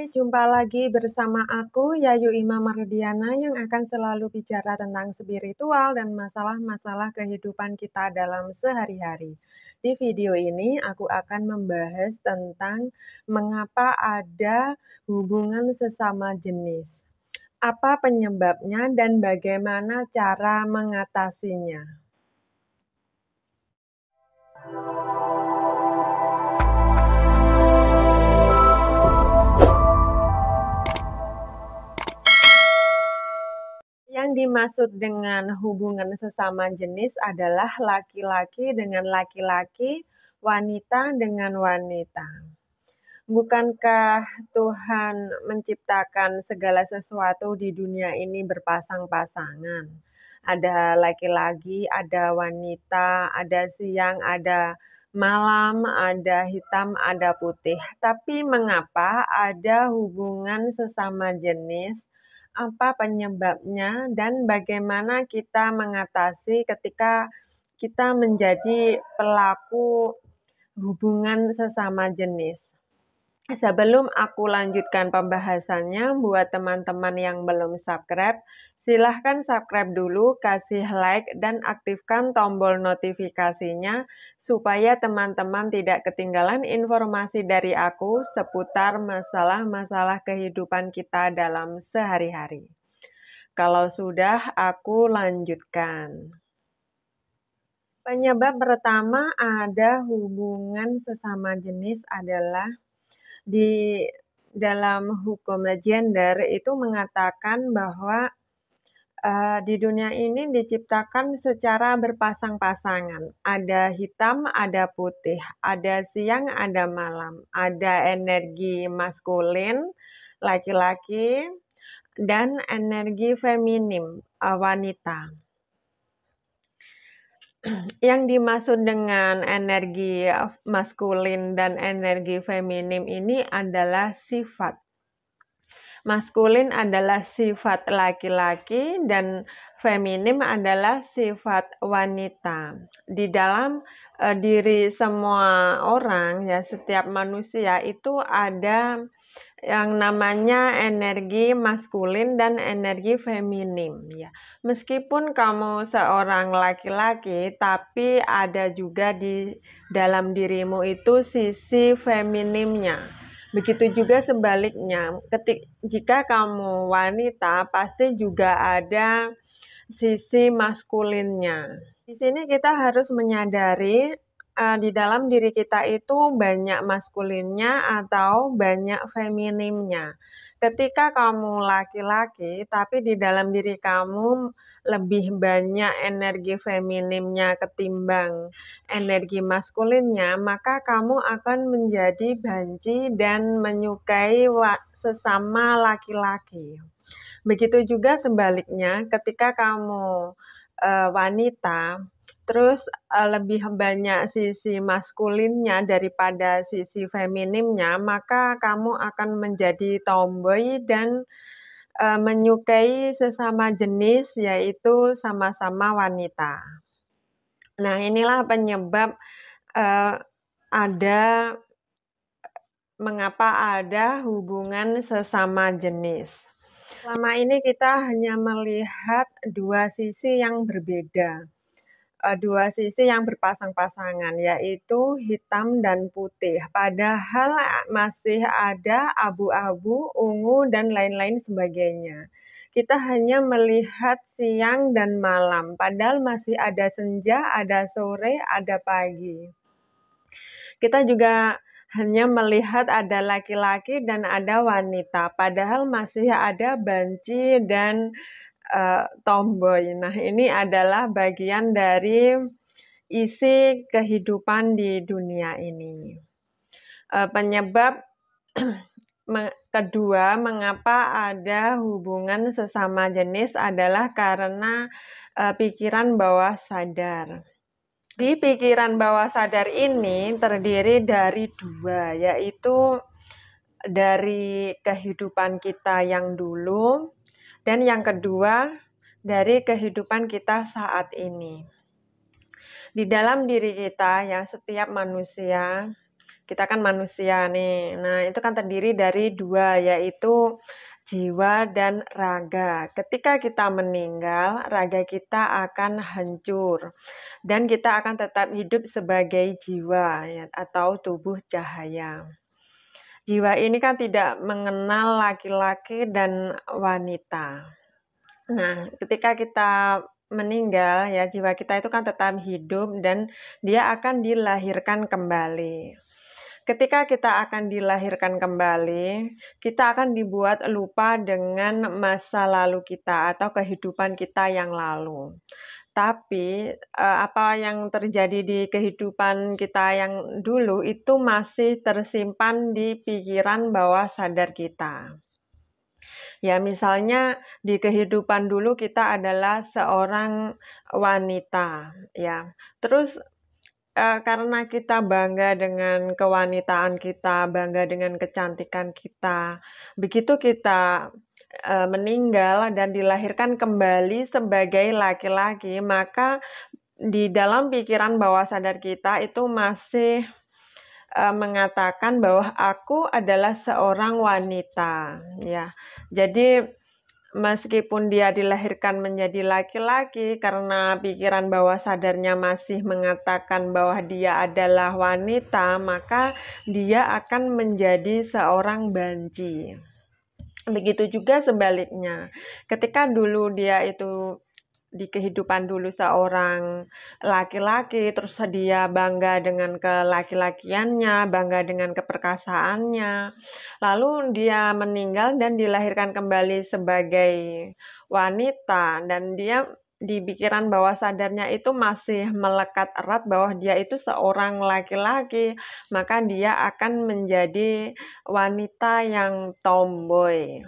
Jumpa lagi bersama aku, Yayu Ima Mardiana, yang akan selalu bicara tentang spiritual dan masalah-masalah kehidupan kita dalam sehari-hari. Di video ini, aku akan membahas tentang mengapa ada hubungan sesama jenis, apa penyebabnya, dan bagaimana cara mengatasinya. Yang dimaksud dengan hubungan sesama jenis adalah laki-laki dengan laki-laki, wanita dengan wanita. Bukankah Tuhan menciptakan segala sesuatu di dunia ini berpasang-pasangan? Ada laki-laki, ada wanita, ada siang, ada malam, ada hitam, ada putih. Tapi mengapa ada hubungan sesama jenis? Apa penyebabnya dan bagaimana kita mengatasi ketika kita menjadi pelaku hubungan sesama jenis? Sebelum aku lanjutkan pembahasannya, buat teman-teman yang belum subscribe, silahkan subscribe dulu, kasih like, dan aktifkan tombol notifikasinya supaya teman-teman tidak ketinggalan informasi dari aku seputar masalah-masalah kehidupan kita dalam sehari-hari. Kalau sudah, aku lanjutkan. Penyebab pertama ada hubungan sesama jenis adalah di dalam hukum gender itu mengatakan bahwa di dunia ini diciptakan secara berpasang-pasangan. Ada hitam, ada putih, ada siang, ada malam, ada energi maskulin, laki-laki, dan energi feminim, wanita. Yang dimaksud dengan energi maskulin dan energi feminim ini adalah sifat. Maskulin adalah sifat laki-laki dan feminim adalah sifat wanita. Di dalam diri semua orang, ya, setiap manusia itu ada yang namanya energi maskulin dan energi feminim, ya. Meskipun kamu seorang laki-laki, tapi ada juga di dalam dirimu itu sisi feminimnya. Begitu juga sebaliknya, jika kamu wanita, pasti juga ada sisi maskulinnya. Di sini kita harus menyadari di dalam diri kita itu banyak maskulinnya atau banyak feminimnya. Ketika kamu laki-laki, tapi di dalam diri kamu lebih banyak energi feminimnya ketimbang energi maskulinnya, maka kamu akan menjadi benci dan menyukai sesama laki-laki. Begitu juga sebaliknya, ketika kamu wanita, terus lebih banyak sisi maskulinnya daripada sisi feminimnya, maka kamu akan menjadi tomboy dan menyukai sesama jenis, yaitu sama-sama wanita. Nah, inilah penyebab mengapa ada hubungan sesama jenis. Selama ini kita hanya melihat dua sisi yang berbeda, dua sisi yang berpasang-pasangan, yaitu hitam dan putih. Padahal masih ada abu-abu, ungu, dan lain-lain sebagainya. Kita hanya melihat siang dan malam, padahal masih ada senja, ada sore, ada pagi. Kita juga hanya melihat ada laki-laki dan ada wanita, padahal masih ada banci dan tomboy. Nah, ini adalah bagian dari isi kehidupan di dunia ini. Penyebab kedua, mengapa ada hubungan sesama jenis adalah karena pikiran bawah sadar. Di pikiran bawah sadar ini terdiri dari dua, yaitu dari kehidupan kita yang dulu, dan yang kedua dari kehidupan kita saat ini. Di dalam diri kita, yang setiap manusia Kita kan manusia nih. Nah, itu kan terdiri dari dua, yaitu jiwa dan raga. Ketika kita meninggal, raga kita akan hancur dan kita akan tetap hidup sebagai jiwa ya, atau tubuh cahaya. Jiwa ini kan tidak mengenal laki-laki dan wanita. Nah, ketika kita meninggal ya, jiwa kita itu kan tetap hidup dan dia akan dilahirkan kembali. Ketika kita akan dilahirkan kembali, kita akan dibuat lupa dengan masa lalu kita atau kehidupan kita yang lalu. Tapi, apa yang terjadi di kehidupan kita yang dulu itu masih tersimpan di pikiran bawah sadar kita. Ya, misalnya di kehidupan dulu kita adalah seorang wanita, ya. Terus, karena kita bangga dengan kewanitaan kita, bangga dengan kecantikan kita, begitu kita, meninggal dan dilahirkan kembali sebagai laki-laki, maka di dalam pikiran bawah sadar kita itu masih, mengatakan bahwa aku adalah seorang wanita, ya. Jadi, meskipun dia dilahirkan menjadi laki-laki karena pikiran bawah sadarnya masih mengatakan bahwa dia adalah wanita, maka dia akan menjadi seorang banci. Begitu juga sebaliknya, ketika dulu dia itu di kehidupan dulu seorang laki-laki, terus dia bangga dengan kelaki-lakiannya, bangga dengan keperkasaannya, lalu dia meninggal dan dilahirkan kembali sebagai wanita, dan dia di pikiran bawah sadarnya itu masih melekat erat bahwa dia itu seorang laki-laki, maka dia akan menjadi wanita yang tomboy.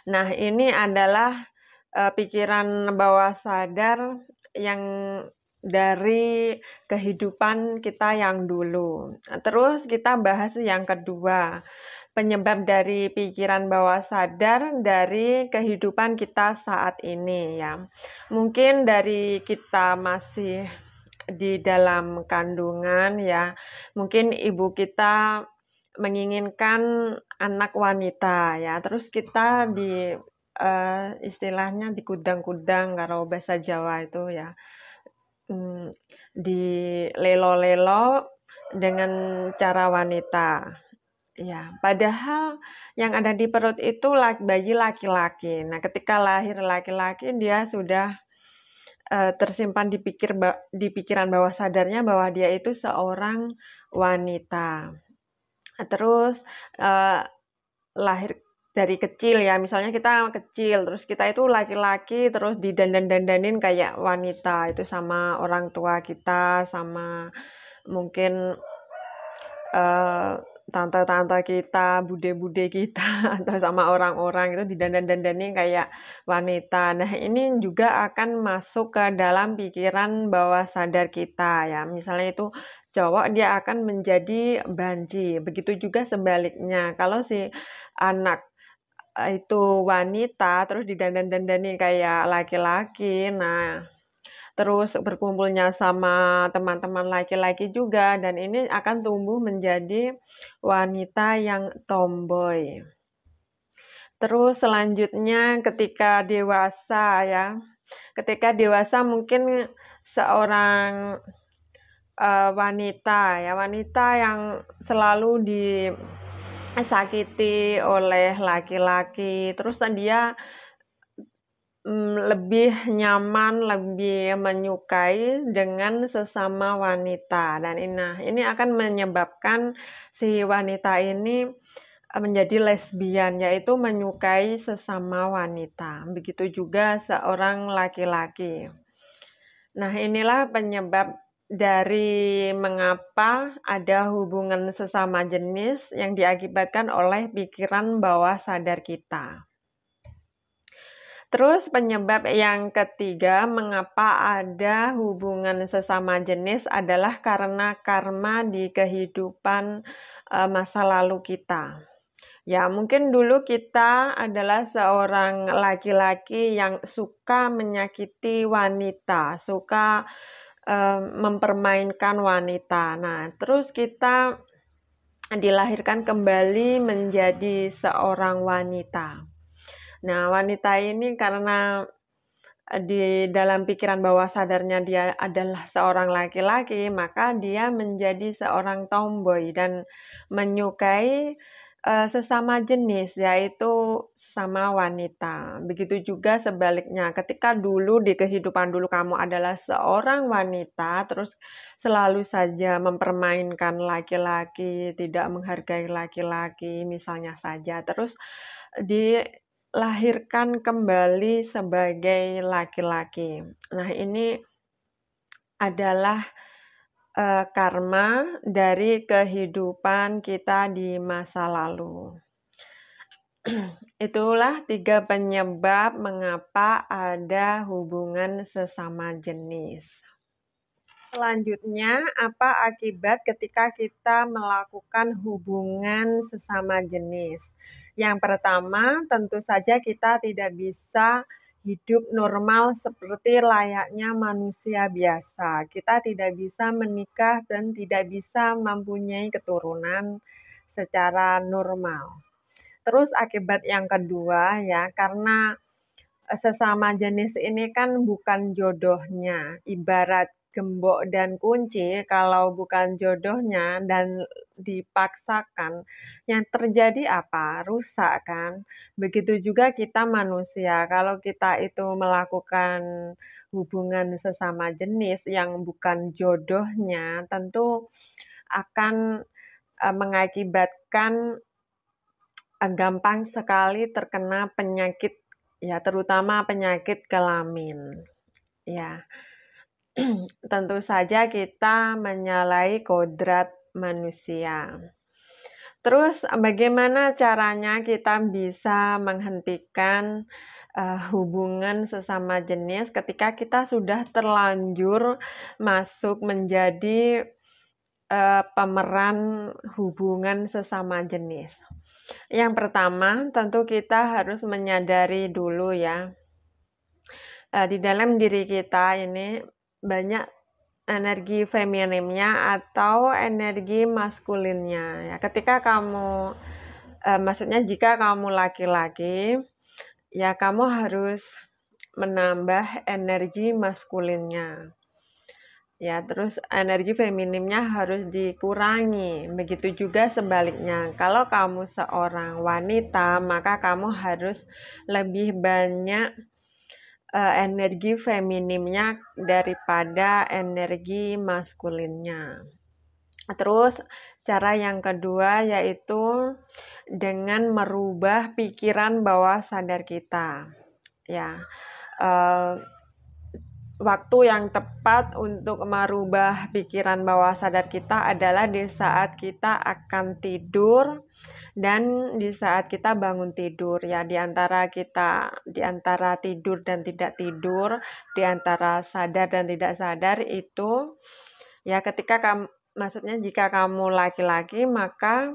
Nah, ini adalah pikiran bawah sadar yang dari kehidupan kita yang dulu. Terus kita bahas yang kedua, penyebab dari pikiran bawah sadar dari kehidupan kita saat ini ya. Mungkin dari kita masih di dalam kandungan ya, mungkin ibu kita menginginkan anak wanita ya, terus kita istilahnya dikudang-kudang kalau bahasa Jawa itu ya, dilelo-lelo dengan cara wanita. Ya, padahal yang ada di perut itu bayi laki-laki. Nah, ketika lahir laki-laki dia sudah tersimpan di pikiran bawah sadarnya bahwa dia itu seorang wanita. Terus lahir dari kecil ya, misalnya kita kecil, terus kita itu laki-laki, terus didandan-dandanin kayak wanita, itu sama orang tua kita, sama mungkin tante-tante kita, bude-bude kita, atau sama orang-orang itu didandan-dandanin kayak wanita. Nah, ini juga akan masuk ke dalam pikiran bawah sadar kita ya. Misalnya itu cowok, dia akan menjadi banci. Begitu juga sebaliknya. Kalau si anak itu wanita, terus didandan-dandani kayak laki-laki, nah terus berkumpulnya sama teman-teman laki-laki juga, dan ini akan tumbuh menjadi wanita yang tomboy. Terus selanjutnya ketika dewasa ya, ketika dewasa mungkin seorang wanita yang selalu disakiti oleh laki-laki, terus dia lebih nyaman, lebih menyukai dengan sesama wanita, dan ini akan menyebabkan si wanita ini menjadi lesbian, yaitu menyukai sesama wanita. Begitu juga seorang laki-laki. Nah, inilah penyebab dari mengapa ada hubungan sesama jenis yang diakibatkan oleh pikiran bawah sadar kita. Terus penyebab yang ketiga mengapa ada hubungan sesama jenis adalah karena karma di kehidupan masa lalu kita. Ya, mungkin dulu kita adalah seorang laki-laki yang suka menyakiti wanita, suka mempermainkan wanita. Nah, terus kita dilahirkan kembali menjadi seorang wanita. Nah, wanita ini karena di dalam pikiran bawah sadarnya dia adalah seorang laki-laki, maka dia menjadi seorang tomboy dan menyukai sesama jenis, yaitu sesama wanita. Begitu juga sebaliknya, ketika dulu di kehidupan dulu kamu adalah seorang wanita, terus selalu saja mempermainkan laki-laki, tidak menghargai laki-laki, misalnya saja, terus dilahirkan kembali sebagai laki-laki. Nah, ini adalah karma dari kehidupan kita di masa lalu. Itulah 3 penyebab mengapa ada hubungan sesama jenis. Selanjutnya, apa akibat ketika kita melakukan hubungan sesama jenis? Yang pertama, tentu saja kita tidak bisa hidup normal seperti layaknya manusia biasa. Kita tidak bisa menikah dan tidak bisa mempunyai keturunan secara normal. Terus akibat yang kedua ya, karena sesama jenis ini kan bukan jodohnya, ibarat gembok dan kunci, kalau bukan jodohnya dan dipaksakan, yang terjadi apa? Rusak kan? Begitu juga kita manusia, kalau kita itu melakukan hubungan sesama jenis yang bukan jodohnya, tentu akan mengakibatkan gampang sekali terkena penyakit, ya terutama penyakit kelamin. Ya, tentu saja kita menyalahi kodrat manusia. Terus bagaimana caranya kita bisa menghentikan hubungan sesama jenis ketika kita sudah terlanjur masuk menjadi pemeran hubungan sesama jenis? Yang pertama, tentu kita harus menyadari dulu ya, di dalam diri kita ini banyak energi feminimnya atau energi maskulinnya. Ya, ketika kamu, maksudnya jika kamu laki-laki, ya kamu harus menambah energi maskulinnya. Ya, terus energi feminimnya harus dikurangi. Begitu juga sebaliknya. Kalau kamu seorang wanita, maka kamu harus lebih banyak energi feminimnya daripada energi maskulinnya. Terus cara yang kedua yaitu dengan merubah pikiran bawah sadar kita. Ya, waktu yang tepat untuk merubah pikiran bawah sadar kita adalah di saat kita akan tidur dan di saat kita bangun tidur ya, di antara tidur dan tidak tidur, di antara sadar dan tidak sadar itu ya, ketika maksudnya jika kamu laki-laki maka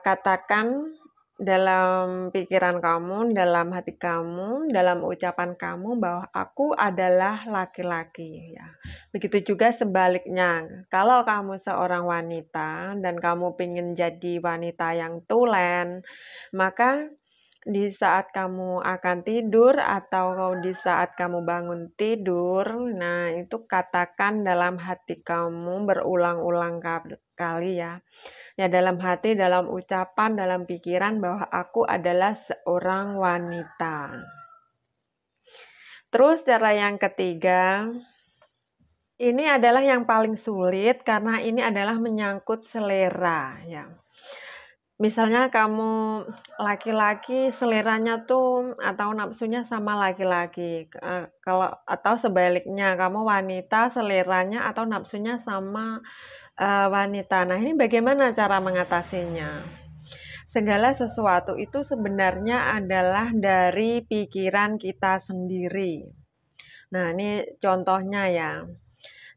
katakan dalam pikiran kamu, dalam hati kamu, dalam ucapan kamu bahwa aku adalah laki-laki ya. Begitu juga sebaliknya, kalau kamu seorang wanita dan kamu ingin jadi wanita yang tulen, maka di saat kamu akan tidur atau di saat kamu bangun tidur, nah itu katakan dalam hati kamu berulang-ulang kali ya. Ya, dalam hati, dalam ucapan, dalam pikiran bahwa aku adalah seorang wanita. Terus cara yang ketiga, ini adalah yang paling sulit karena ini adalah menyangkut selera ya. Misalnya kamu laki-laki seleranya tuh atau nafsunya sama laki-laki, kalau atau sebaliknya kamu wanita seleranya atau nafsunya sama wanita. Nah, ini bagaimana cara mengatasinya? Segala sesuatu itu sebenarnya adalah dari pikiran kita sendiri. Nah, ini contohnya ya.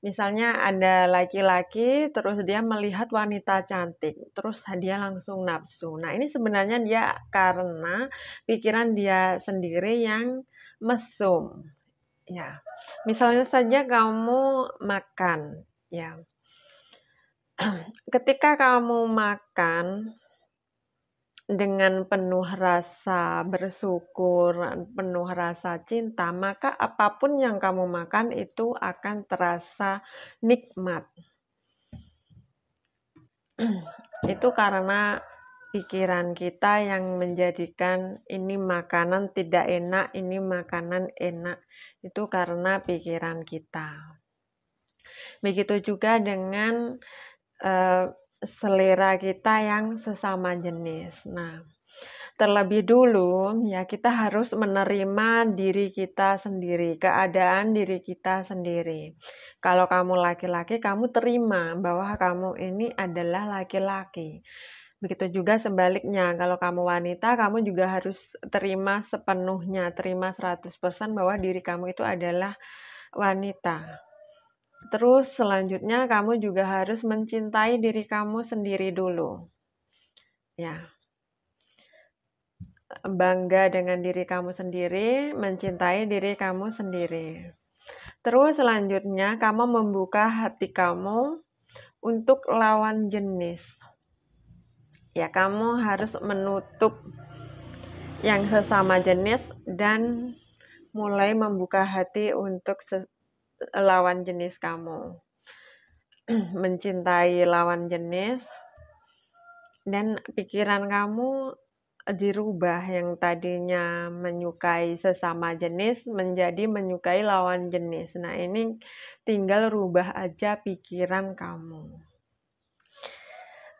Misalnya ada laki-laki terus dia melihat wanita cantik, terus dia langsung nafsu. Nah, ini sebenarnya dia karena pikiran dia sendiri yang mesum. Ya, misalnya saja kamu makan, ya. Ketika kamu makan dengan penuh rasa bersyukur, penuh rasa cinta, maka apapun yang kamu makan itu akan terasa nikmat. Itu karena pikiran kita yang menjadikan ini makanan tidak enak, ini makanan enak. Itu karena pikiran kita. Begitu juga dengan selera kita yang sesama jenis. Nah, terlebih dulu ya kita harus menerima diri kita sendiri, keadaan diri kita sendiri. Kalau kamu laki-laki, kamu terima bahwa kamu ini adalah laki-laki. Begitu juga sebaliknya, kalau kamu wanita, kamu juga harus terima sepenuhnya, terima 100% bahwa diri kamu itu adalah wanita. Terus selanjutnya kamu juga harus mencintai diri kamu sendiri dulu. Ya, bangga dengan diri kamu sendiri, mencintai diri kamu sendiri. Terus selanjutnya kamu membuka hati kamu untuk lawan jenis. Ya, kamu harus menutup yang sesama jenis dan mulai membuka hati untuk lawan jenis kamu. Mencintai lawan jenis dan pikiran kamu dirubah yang tadinya menyukai sesama jenis menjadi menyukai lawan jenis. Nah, ini tinggal rubah aja pikiran kamu.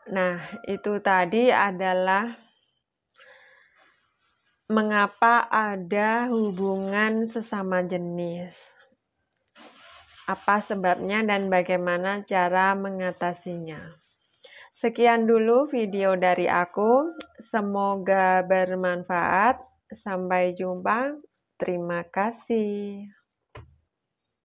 Nah, itu tadi adalah mengapa ada hubungan sesama jenis. Apa sebabnya dan bagaimana cara mengatasinya. Sekian dulu video dari aku. Semoga bermanfaat. Sampai jumpa. Terima kasih.